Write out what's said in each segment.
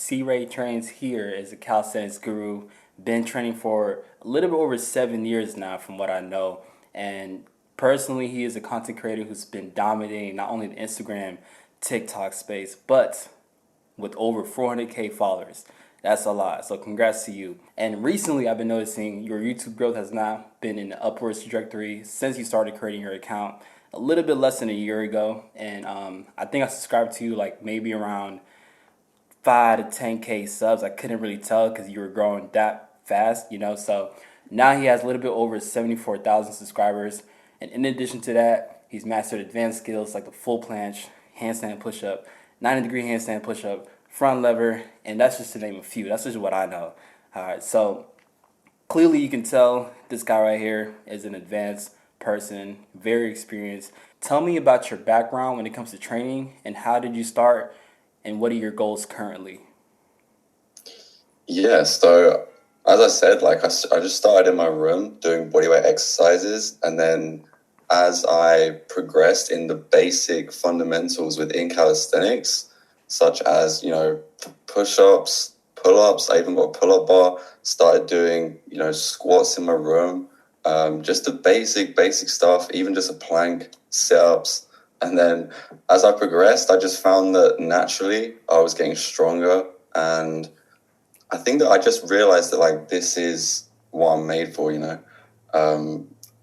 C-RayTrains here is a calisthenics guru. Been training for a little bit over 7 years now, from what I know. And personally, he is a content creator who's been dominating not only the Instagram, TikTok space, but with over 400K followers. That's a lot. So congrats to you. And recently, I've been noticing your YouTube growth has now been in the upwards trajectory since you started creating your account a little bit less than a year ago. And I think I subscribed to you like maybe around 5 to 10K subs. I couldn't really tell because you were growing that fast. So now he has a little bit over 74,000 subscribers. And in addition to that, he's mastered advanced skills like the full planche, handstand push-up, 90-degree handstand push-up, front lever, and that's just to name a few. That's just what I know. All right, so clearly you can tell this guy right here is an advanced person, very experienced. Tell me about your background when it comes to training, and how did you start, and what are your goals currently? Yeah, so as I said, I just started in my room doing bodyweight exercises, and then as I progressed in the basic fundamentals within calisthenics, such as, push-ups, pull-ups, I even got a pull-up bar, started doing, squats in my room, just the basic stuff, even just a plank, sit-ups. And then as I progressed, I just found that naturally I was getting stronger, and I think that I just realized that this is what I'm made for.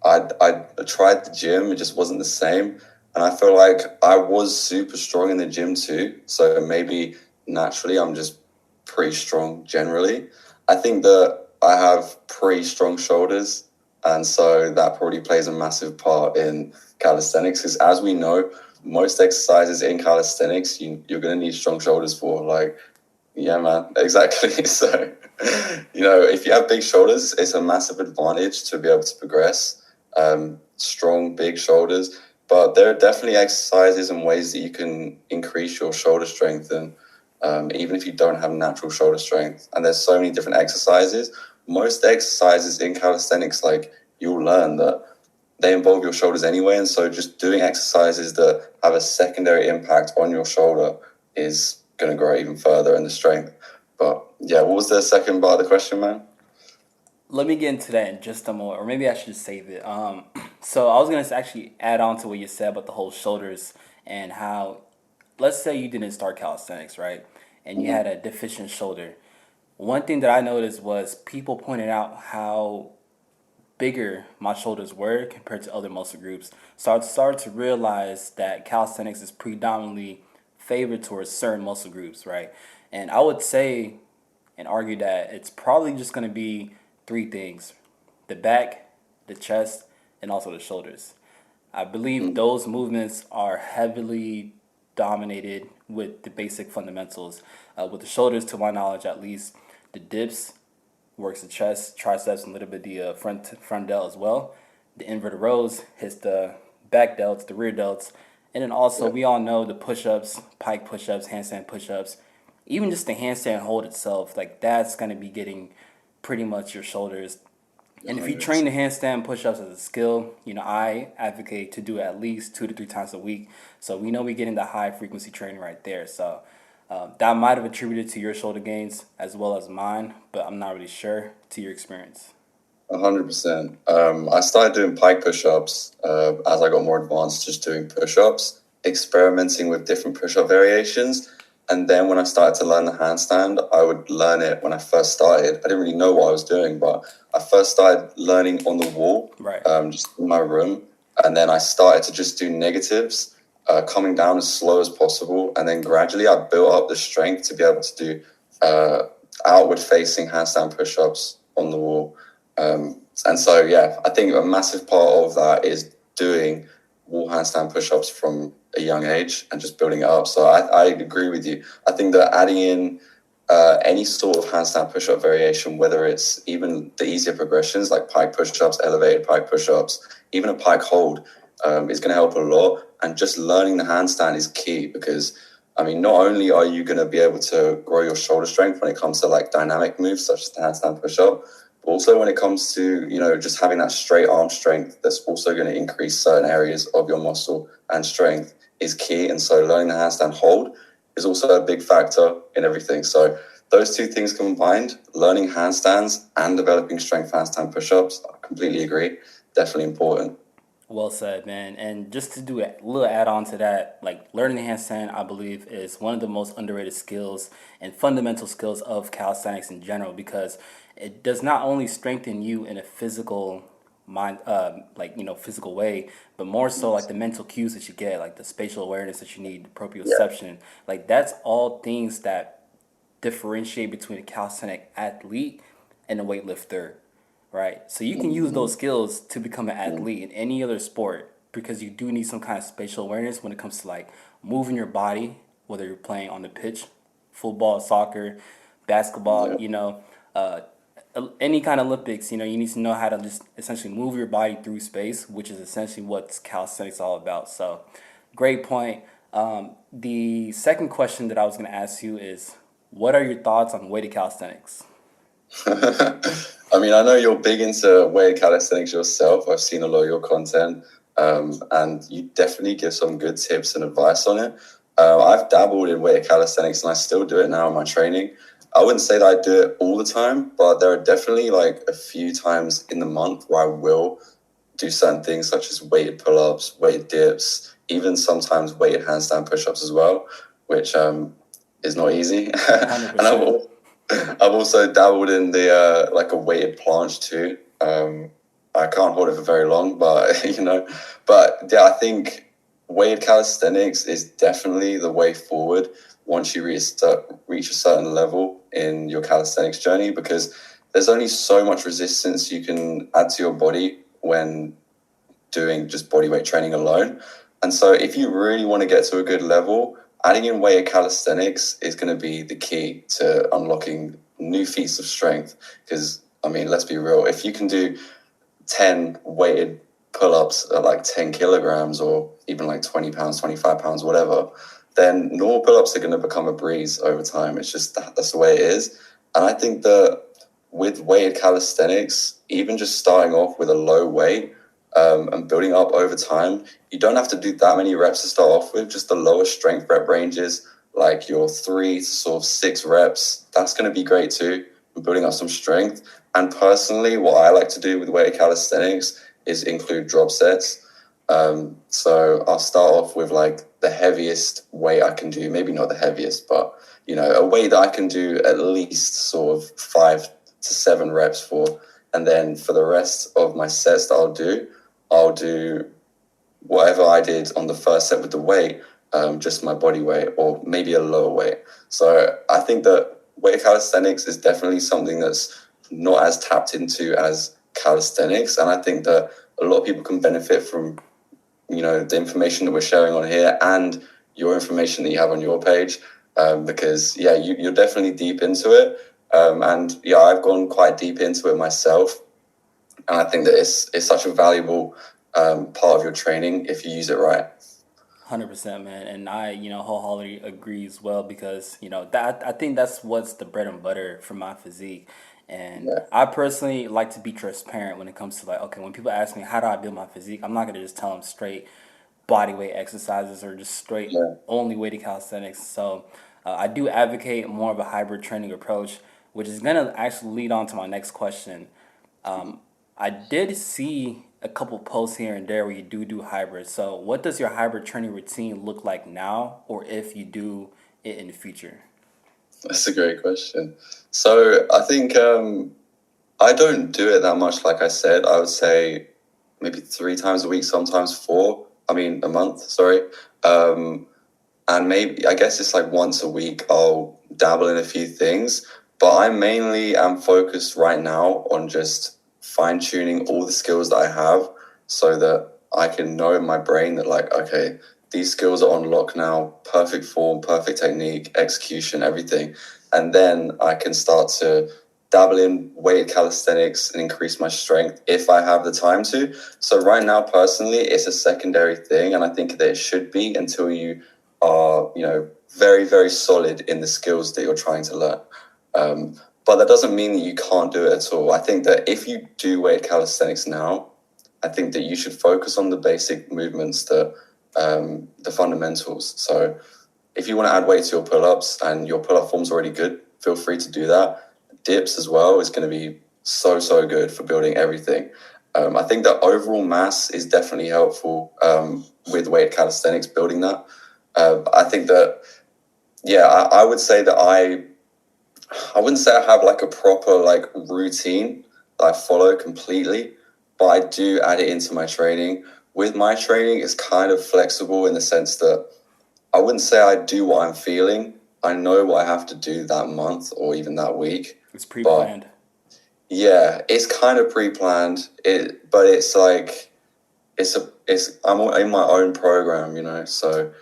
I tried the gym, it just wasn't the same. And I feel like I was super strong in the gym too. So maybe naturally I'm just pretty strong generally. I think that I have pretty strong shoulders. And so that probably plays a massive part in calisthenics, because as we know, most exercises in calisthenics, you're going to need strong shoulders for. Yeah, man, exactly. So, if you have big shoulders, it's a massive advantage to be able to progress. Strong, big shoulders. But there are definitely exercises and ways that you can increase your shoulder strength, and even if you don't have natural shoulder strength. And there's so many different exercises. Most exercises in calisthenics, you'll learn that they involve your shoulders anyway. And so just doing exercises that have a secondary impact on your shoulder is going to grow even further in the strength. But yeah, what was the second part of the question, man? Let me get into that in just a moment, or maybe I should just save it. So I was gonna actually add on to what you said about the whole shoulders and how, let's say you didn't start calisthenics, right, and you had a deficient shoulder. One thing that I noticed was people pointed out how bigger my shoulders were compared to other muscle groups. So I started to realize that calisthenics is predominantly favored towards certain muscle groups, right? And I would say and argue that it's probably just going to be three things: the back, the chest, and also the shoulders. I believe those movements are heavily dominated with the basic fundamentals. With the shoulders, to my knowledge at least, the dips works the chest, triceps, and a little bit the front delt as well. The inverted rows hits the back delts, the rear delts, and then also we all know the push-ups, pike push-ups, handstand push-ups, even just the handstand hold itself, like that's gonna be getting pretty much your shoulders. And if you train the handstand push-ups as a skill, I advocate to do it at least 2 to 3 times a week. So we know we're getting the high frequency training right there. So that might have attributed to your shoulder gains as well as mine, but I'm not really sure to your experience. 100%. I started doing pike push-ups as I got more advanced, just doing push-ups, experimenting with different push-up variations. And then when I started to learn the handstand, I would learn it when I first started. I didn't really know what I was doing, but I first started learning on the wall, Right. just in my room. And then I started to just do negatives, coming down as slow as possible. And then gradually I built up the strength to be able to do outward-facing handstand push-ups on the wall. And so, yeah, I think a massive part of that is doing wall handstand push-ups from a young age and just building it up. So I agree with you. I think that adding in any sort of handstand push-up variation, whether it's even the easier progressions like pike push-ups, elevated pike push-ups, even a pike hold, is going to help a lot. And just learning the handstand is key because, not only are you going to be able to grow your shoulder strength when it comes to dynamic moves such as the handstand push-up, but also when it comes to, just having that straight arm strength, that's also going to increase certain areas of your muscle and strength is key. And so learning the handstand hold is also a big factor in everything. So those two things combined, learning handstands and developing strength handstand push-ups, I completely agree. Definitely important. Well said, man. And just to do a little add on to that, like learning the handstand, I believe, is one of the most underrated skills and fundamental skills of calisthenics in general because it does not only strengthen you in a physical mind, physical way, but more so like the mental cues that you get, like the spatial awareness that you need, Yeah. proprioception. Like that's all things that differentiate between a calisthenic athlete and a weightlifter, right? So you can use Mm-hmm. those skills to become an athlete in any other sport because you do need some kind of spatial awareness when it comes to like moving your body, whether you're playing on the pitch, football, soccer, basketball, Yeah. uh, any kind of Olympics, you need to know how to just essentially move your body through space, which is essentially what calisthenics all about. So, great point. The second question that I was going to ask you is, what are your thoughts on weighted calisthenics? I mean, I know you're big into weighted calisthenics yourself. I've seen a lot of your content, and you definitely give some good tips and advice on it. I've dabbled in weighted calisthenics, and I still do it now in my training. I wouldn't say that I do it all the time, but there are definitely like a few times in the month where I will do certain things such as weighted pull-ups, weighted dips, even sometimes weighted handstand push-ups as well, which is not easy. And 100%. I've also dabbled in the like a weighted planche too. I can't hold it for very long, but but yeah, I think weighted calisthenics is definitely the way forward once you reach a certain level in your calisthenics journey because there's only so much resistance you can add to your body when doing just body weight training alone. And so if you really want to get to a good level, adding in weighted calisthenics is going to be the key to unlocking new feats of strength. Because, I mean, let's be real, if you can do 10 weighted pull-ups at like 10 kilograms or even like 20 pounds, 25 pounds, whatever, then normal pull-ups are going to become a breeze over time. It's just that's the way it is. And I think that with weighted calisthenics, even just starting off with a low weight, and building up over time, you don't have to do that many reps to start off with. Just the lower strength rep ranges, like your 3 to sort of 6 reps, that's going to be great too, building up some strength. And personally, what I like to do with weighted calisthenics is include drop sets. So I'll start off with like the heaviest weight I can do, maybe not the heaviest, but a weight that I can do at least sort of 5 to 7 reps for. And then for the rest of my sets that I'll do whatever I did on the first set with the weight, just my body weight or maybe a lower weight. So I think that weighted calisthenics is definitely something that's not as tapped into as calisthenics. And I think that a lot of people can benefit from, the information that we're sharing on here and your information that you have on your page. Because, yeah, you're definitely deep into it. And, yeah, I've gone quite deep into it myself. And I think that it's such a valuable part of your training if you use it right. 100%, man. And I, wholeheartedly agree as well because, that I think that's what's the bread and butter for my physique. And Yeah, I personally like to be transparent when it comes to like, okay, when people ask me how do I build my physique, I'm not gonna just tell them straight body weight exercises or just straight yeah, only weighted calisthenics. So I do advocate more of a hybrid training approach, which is gonna actually lead on to my next question. I did see a couple posts here and there where you do hybrid. So what does your hybrid training routine look like now, or if you do it in the future? that's a great question. So I think I don't do it that much. Like I said, I would say maybe 3 times a week, sometimes four. I mean, a month. Sorry. Um, and maybe I guess it's like once a week I'll dabble in a few things, but I mainly am focused right now on just fine tuning all the skills that I have so that I can know in my brain that like, okay, these skills are on lock now, perfect form, perfect technique, execution, everything. And then I can start to dabble in weighted calisthenics and increase my strength if I have the time to. So right now, personally, it's a secondary thing, and I think that it should be until you are, very, very solid in the skills that you're trying to learn. But that doesn't mean that you can't do it at all. I think that if you do weighted calisthenics now, I think that you should focus on the basic movements, the fundamentals. So if you want to add weight to your pull-ups and your pull-up form's already good, feel free to do that. Dips as well is going to be so good for building everything. I think that overall mass is definitely helpful with weight calisthenics, building that. I think that, yeah, I would say that I wouldn't say I have like a proper like routine that I follow completely, but I do add it into my training. With my training, it's kind of flexible in the sense that I wouldn't say I do what I'm feeling. I know what I have to do that month or even that week, It's but pre-planned. yeah, it's kind of pre-planned. But it's like I'm in my own program, you know. So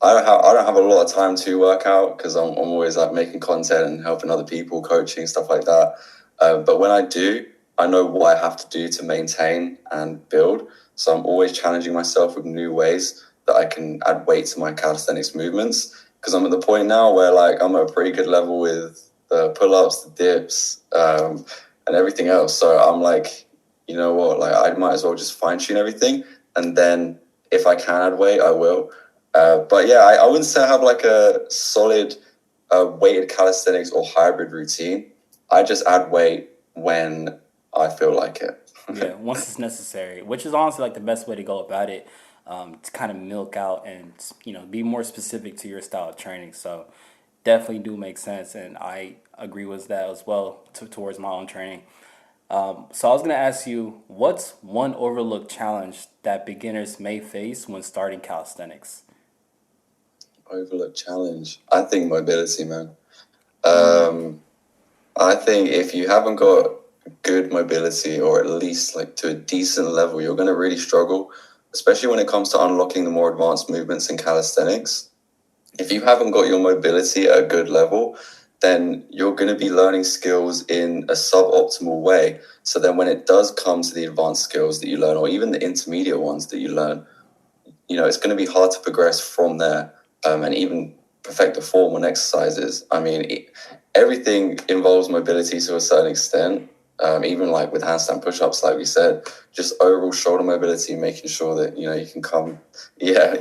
I don't have a lot of time to work out because I'm always like making content and helping other people, coaching stuff like that. But when I do, I know what I have to do to maintain and build. So I'm always challenging myself with new ways that I can add weight to my calisthenics movements. Because I'm at the point now where like I'm at a pretty good level with the pull-ups, the dips, and everything else. So I'm like, you know what? Like I might as well just fine tune everything, and then if I can add weight, I will. But yeah, I wouldn't say I have like a solid weighted calisthenics or hybrid routine. I just add weight when I feel like it. Yeah, once it's necessary, which is honestly like the best way to go about it, to kind of milk out and be more specific to your style of training. So definitely do make sense, and I agree with that as well towards my own training. So I was gonna ask you, what's one overlooked challenge that beginners may face when starting calisthenics? Overlooked challenge. I think mobility, man. Mm, Um, I think if you haven't got good mobility or at least like to a decent level, you're going to really struggle, especially when it comes to unlocking the more advanced movements in calisthenics. If you haven't got your mobility at a good level, then you're going to be learning skills in a suboptimal way. So then when it does come to the advanced skills that you learn, or even the intermediate ones that you learn, it's going to be hard to progress from there, and even perfect the form on exercises. I mean, everything involves mobility to a certain extent. Even like with handstand pushups, like we said, just overall shoulder mobility, making sure that you can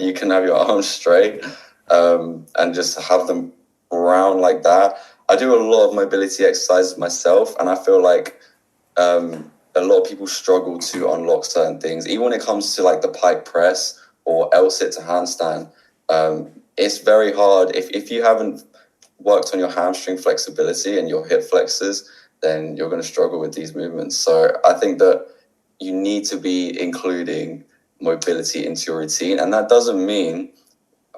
you can have your arms straight, and just have them round like that. I do a lot of mobility exercises myself, and I feel like a lot of people struggle to unlock certain things, even when it comes to like the pike press or L sit to handstand. It's very hard if you haven't worked on your hamstring flexibility and your hip flexors, then you're going to struggle with these movements. So I think that you need to be including mobility into your routine, and that doesn't mean,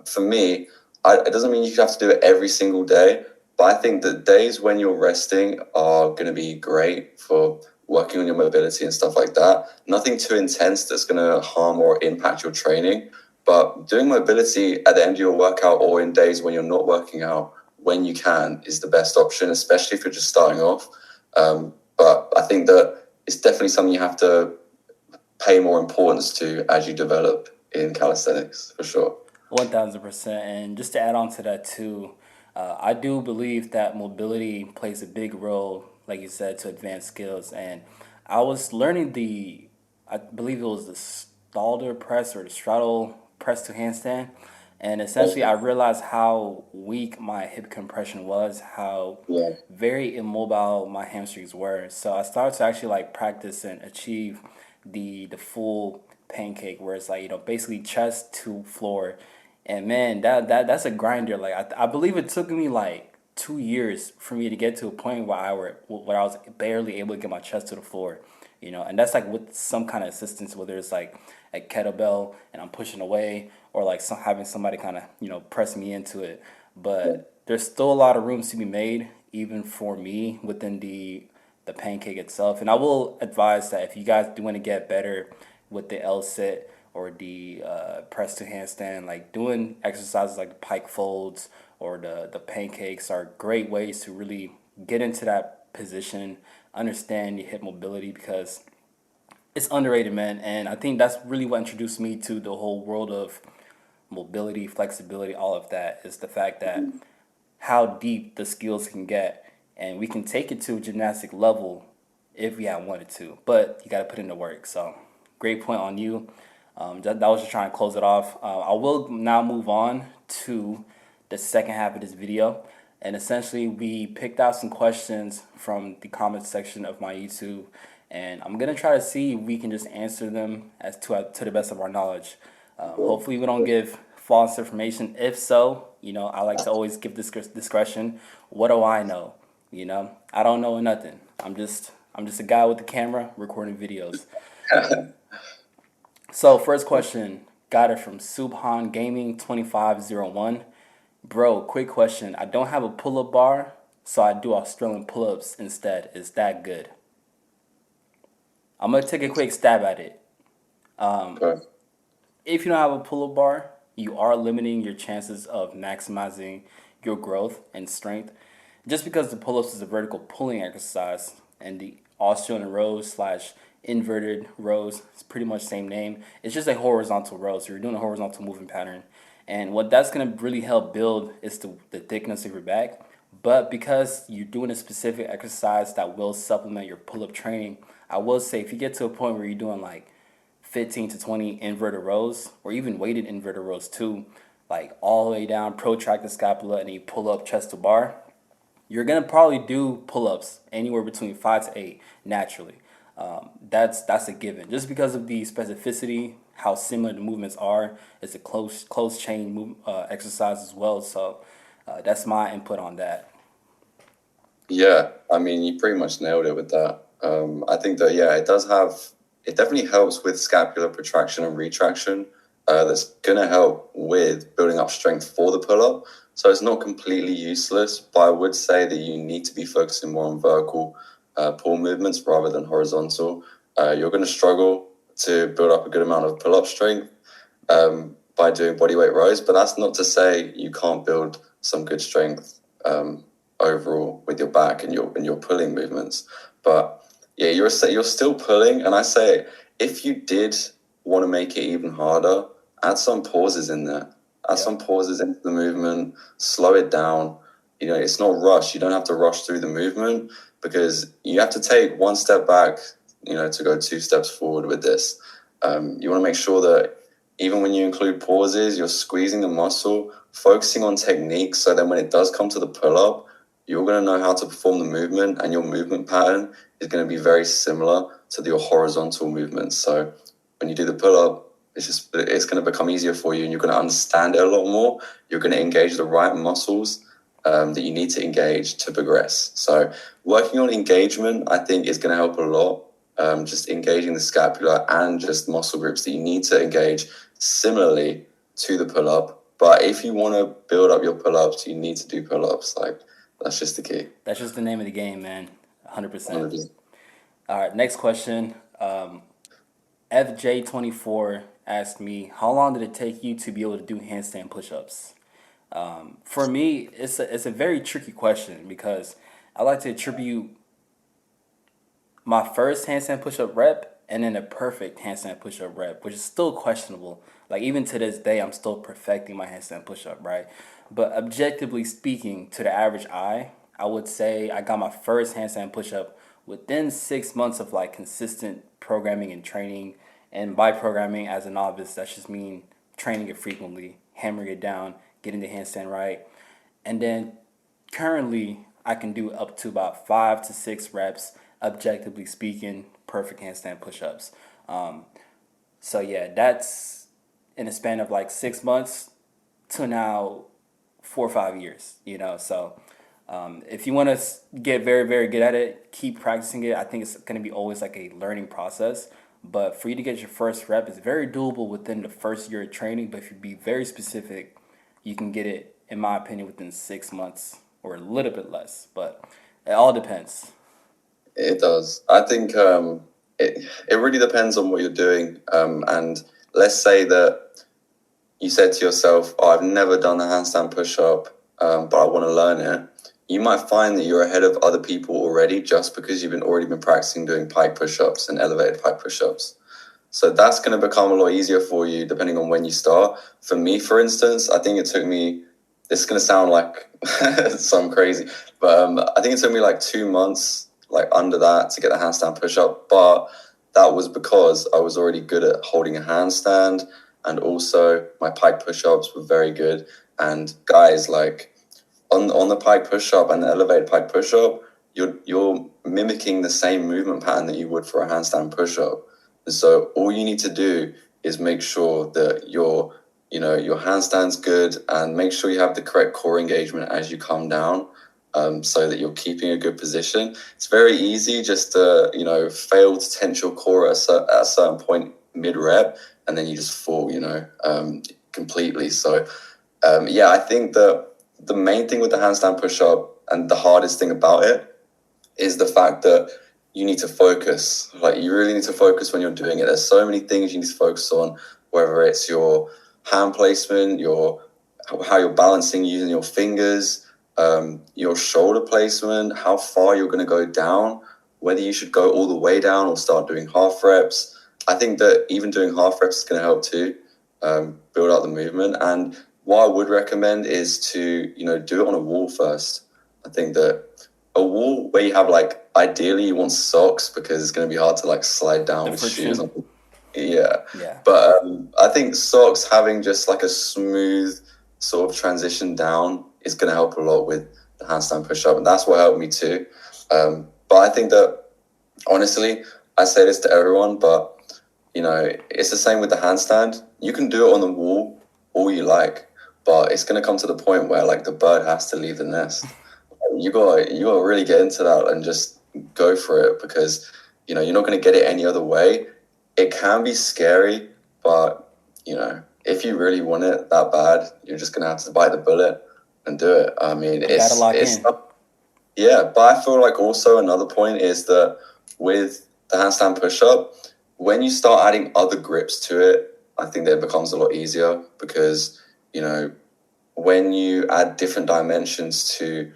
for me, it doesn't mean you have to do it every single day. But I think that days when you're resting are going to be great for working on your mobility and stuff like that. Nothing too intense that's going to harm or impact your training. But doing mobility at the end of your workout or in days when you're not working out, when you can, is the best option, especially if you're just starting off. But I think that it's definitely something you have to pay more importance to as you develop in calisthenics, for sure. 1000%. And just to add on to that too, I do believe that mobility plays a big role, like you said, to advance skills. And I was learning I believe it was the Stalder press or the straddle press to handstand. And essentially, I realized how weak my hip compression was, how Yeah. very immobile my hamstrings were. So I started to actually like practice and achieve the full pancake, where it's like basically chest to floor. And man, that's a grinder. Like I believe it took me like 2 years for me to get to a point where I was barely able to get my chest to the floor. And that's like with some kind of assistance, whether it's like a kettlebell and I'm pushing away, or like having somebody kind of press me into it. But there's still a lot of rooms to be made, even for me, within the pancake itself. And I will advise that if you guys do want to get better with the L sit or the press to handstand, like doing exercises like the pike folds or the pancakes are great ways to really get into that position, understand your hip mobility, because it's underrated, man. And I think that's really what introduced me to the whole world of mobility, flexibility, all of that, is the fact that how deep the skills can get, and we can take it to a gymnastic level if we had wanted to, but you got to put in the work. So great point on you. That was just trying to close it off. I will now move on to the second half of this video. And essentially, we picked out some questions from the comment section of my YouTube, and I'm gonna try to see if we can just answer them as to the best of our knowledge. Hopefully, we don't give false information. If so, I like to always give discretion. What do I know? I don't know nothing. I'm just a guy with a camera recording videos. So first question, got it from Subhan Gaming 2501. Bro, quick question. I don't have a pull-up bar, so I do Australian pull-ups instead. Is that good? I'm gonna take a quick stab at it. Okay. If you don't have a pull-up bar, you are limiting your chances of maximizing your growth and strength. Just because the pull-ups is a vertical pulling exercise and the Australian rows slash inverted rows, it's pretty much same name. It's just a horizontal row, so you're doing a horizontal movement pattern. And what that's gonna really help build is the thickness of your back. But because you're doing a specific exercise that will supplement your pull-up training, I will say if you get to a point where you're doing like 15 to 20 inverted rows or even weighted inverted rows too, like all the way down, protract the scapula, and then you pull up chest to bar, you're gonna probably do pull-ups anywhere between 5 to 8 naturally. That's a given. Just because of the specificity, how similar the movements are, it's a close chain exercise as well. So that's my input on that. Yeah, I mean, you pretty much nailed it with that. I think that, yeah, it definitely helps with scapular protraction and retraction. That's going to help with building up strength for the pull-up. So it's not completely useless, but I would say that you need to be focusing more on vertical pull movements rather than horizontal. You're going to struggle to build up a good amount of pull-up strength by doing bodyweight rows, but that's not to say you can't build some good strength overall with your back and your pulling movements. But yeah, you're still pulling, and I say if you did want to make it even harder, add some pauses in there. Add some pauses into the movement, slow it down. It's not rush. You don't have to rush through the movement because you have to take one step back, to go 2 steps forward with this. You want to make sure that even when you include pauses, you're squeezing the muscle, focusing on technique, so then when it does come to the pull-up, you're going to know how to perform the movement, and your movement pattern is going to be very similar to your horizontal movements. So when you do the pull-up, it's going to become easier for you, and you're going to understand it a lot more. You're going to engage the right muscles that you need to engage to progress. So working on engagement, I think, is going to help a lot. Just engaging the scapula and just muscle groups that you need to engage similarly to the pull-up. But if you want to build up your pull-ups, you need to do pull-ups. Like, that's just the key. That's just the name of the game, man. 100%. 100%. All right, next question. FJ24 asked me, how long did it take you to be able to do handstand push-ups? For me, it's a very tricky question because I like to attribute my first handstand push-up rep and then a perfect handstand push-up rep, which is still questionable. Like even to this day, I'm still perfecting my handstand push-up, right? But objectively speaking, to the average eye, I would say I got my first handstand push-up within 6 months of like consistent programming and training. And by programming as a novice, that just mean training it frequently, hammering it down, getting the handstand right. And then currently I can do up to about 5 to 6 reps, objectively speaking, perfect handstand push-ups. So yeah, that's in a span of like 6 months to now 4 or 5 years, So if you want to get very, very good at it, keep practicing it. I think it's going to be always like a learning process. But for you to get your first rep, it's very doable within the first year of training. But if you be very specific, you can get it, in my opinion, within 6 months or a little bit less. But it all depends. It does. I think it really depends on what you're doing. And let's say that you said to yourself, I've never done a handstand push-up, but I want to learn it. You might find that you're ahead of other people already just because you've already been practicing doing pike push-ups and elevated pike push-ups. So that's going to become a lot easier for you depending on when you start. For me, for instance, I think it took me, this is going to sound like some crazy, but I think it took me like 2 months, like under that, to get the handstand push-up. But that was because I was already good at holding a handstand, and also my pike push-ups were very good. And guys, like on the pike push up and the elevated pike push up, you're mimicking the same movement pattern that you would for a handstand push up. And so all you need to do is make sure that your handstand's good, and make sure you have the correct core engagement as you come down, so that you're keeping a good position. It's very easy just to, fail to tense your core at a certain point mid rep, and then you just fall, completely. So, I think that the main thing with the handstand push up and the hardest thing about it is the fact that you need to focus. Like, you really need to focus when you're doing it. There's so many things you need to focus on, whether it's your hand placement, how you're balancing using your fingers, your shoulder placement, how far you're going to go down, whether you should go all the way down or start doing half reps. I think that even doing half reps is going to help too, build out the movement. And what I would recommend is to, do it on a wall first. I think that a wall where you have, like, ideally you want socks, because it's going to be hard to, like, slide down with shoes on. Yeah. But I think socks, having just like a smooth sort of transition down, is going to help a lot with the handstand push up. And that's what helped me too. But I think that, honestly, I say this to everyone, but, it's the same with the handstand. You can do it on the wall all you like, but it's going to come to the point where, like, the bird has to leave the nest. You got to really get into that and just go for it, because, you're not going to get it any other way. It can be scary, but, if you really want it that bad, you're just going to have to bite the bullet and do it. I mean, it's yeah, but I feel like also another point is that with the handstand push-up, when you start adding other grips to it, I think that it becomes a lot easier, because, when you add different dimensions to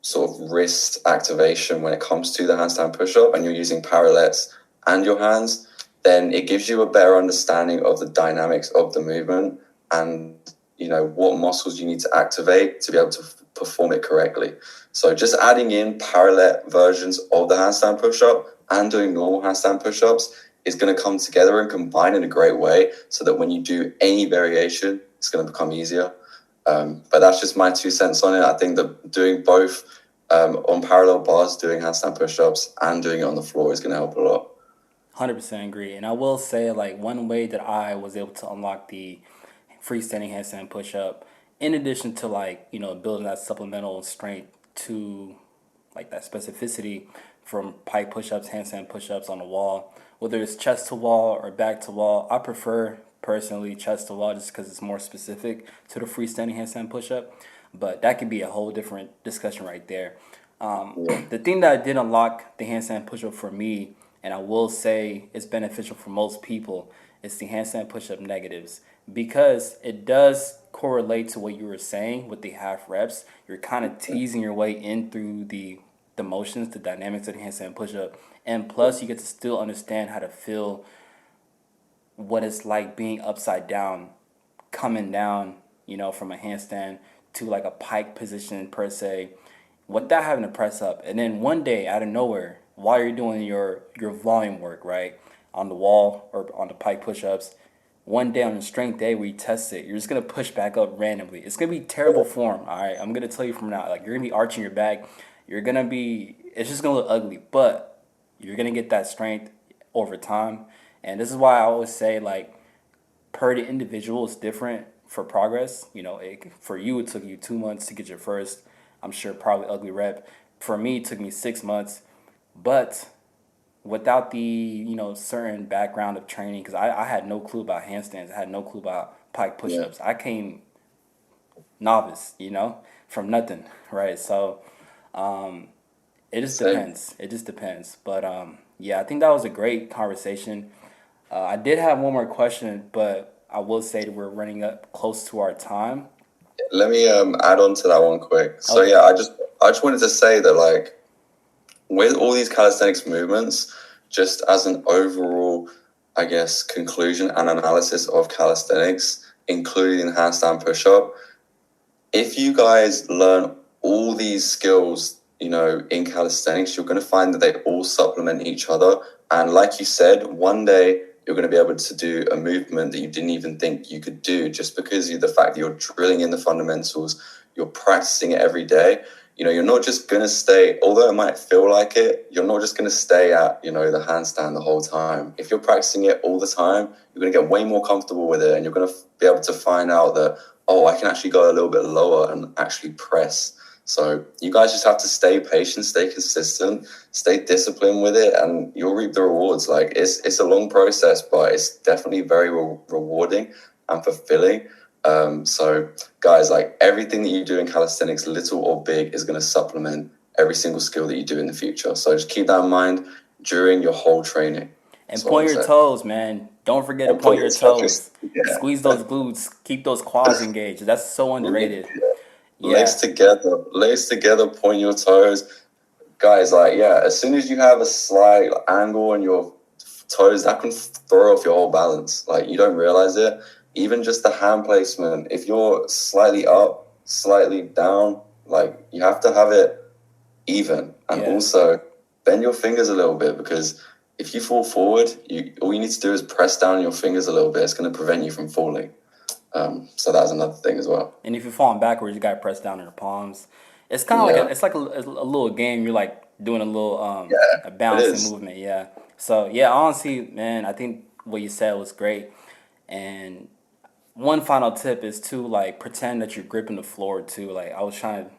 sort of wrist activation when it comes to the handstand push-up, and you're using parallettes and your hands, then it gives you a better understanding of the dynamics of the movement, and, what muscles you need to activate to be able to perform it correctly. So just adding in parallel versions of the handstand push-up and doing normal handstand push-ups is going to come together and combine in a great way, so that when you do any variation, it's going to become easier. But that's just my 2 cents on it. I think that doing both on parallel bars, doing handstand push-ups and doing it on the floor, is going to help a lot. 100% agree. And I will say, like, one way that I was able to unlock the freestanding handstand push-up, in addition to, like, building that supplemental strength to, like, that specificity from pike push-ups, handstand push-ups on the wall, whether it's chest to wall or back to wall, I prefer personally chest to wall, just because it's more specific to the freestanding handstand push-up. But that could be a whole different discussion right there. The thing that did unlock the handstand push-up for me, and I will say it's beneficial for most people, is the handstand push-up negatives, because it does correlate to what you were saying with the half reps. You're kind of teasing your way in through the motions, the dynamics of the handstand push-up, and plus you get to still understand how to feel what it's like being upside down, coming down, from a handstand to like a pike position per se, without having to press up. And then one day, out of nowhere, while you're doing your volume work, right, on the wall or on the pike push-ups, one day on the strength day where you test it, you're just going to push back up randomly. It's going to be terrible form, all right? I'm going to tell you from now. Like, you're going to be arching your back. It's just going to look ugly, but you're going to get that strength over time. And this is why I always say, like, per the individual, it's different for progress. For you, it took you 2 months to get your first, I'm sure, probably ugly rep. For me, it took me 6 months. But without the, certain background of training, because I had no clue about handstands. I had no clue about pike push-ups. I came novice, from nothing, right? So it just depends. It just depends. But, I think that was a great conversation. I did have one more question, but I will say that we're running up close to our time. Let me add on to that one quick. So okay. I just wanted to say that, like, with all these calisthenics movements, just as an overall, I guess, conclusion and analysis of calisthenics, including handstand push-up, if you guys learn all these skills, in calisthenics, you're going to find that they all supplement each other. And like you said, one day you're going to be able to do a movement that you didn't even think you could do, just because of the fact that you're drilling in the fundamentals, you're practicing it every day. You're not just going to stay, although it might feel like it, you're not just going to stay at, the handstand the whole time. If you're practicing it all the time, you're going to get way more comfortable with it, and you're going to be able to find out that, oh, I can actually go a little bit lower and actually press. So you guys just have to stay patient, stay consistent, stay disciplined with it, and you'll reap the rewards. Like, it's a long process, but it's definitely very rewarding and fulfilling. So guys, like, everything that you do in calisthenics, little or big, is going to supplement every single skill that you do in the future. So just keep that in mind during your whole training. And point your toes, man. Don't forget to point your toes. Yeah. Squeeze those glutes. Keep those quads engaged. That's so underrated. Yeah. Legs together, point your toes. Guys, like, as soon as you have a slight angle on your toes, that can throw off your whole balance. Like, you don't realize it. Even just the hand placement, if you're slightly up, slightly down, like, you have to have it even. And also bend your fingers a little bit, because if you fall forward, all you need to do is press down your fingers a little bit. It's going to prevent you from falling. So that's another thing as well. And if you're falling backwards, you got to press down in your palms. It's kind of like a little game. You're like doing a little a balancing movement. Yeah. So honestly, man, I think what you said was great. And one final tip is to, like, pretend that you're gripping the floor too. Like, I was trying to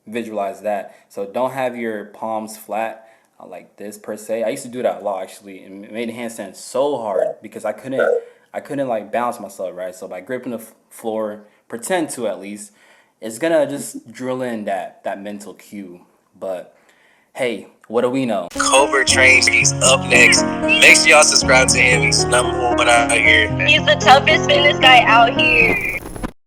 visualize that. So don't have your palms flat like this per se. I used to do that a lot, actually, and it made the handstand so hard because I couldn't like balance myself, right? So by gripping the floor, pretend to, at least, it's gonna just drill in that mental cue. But hey, what do we know? C-RayTrains is up next. Make sure y'all subscribe to him. He's number one out here. He's the toughest fitness guy out here.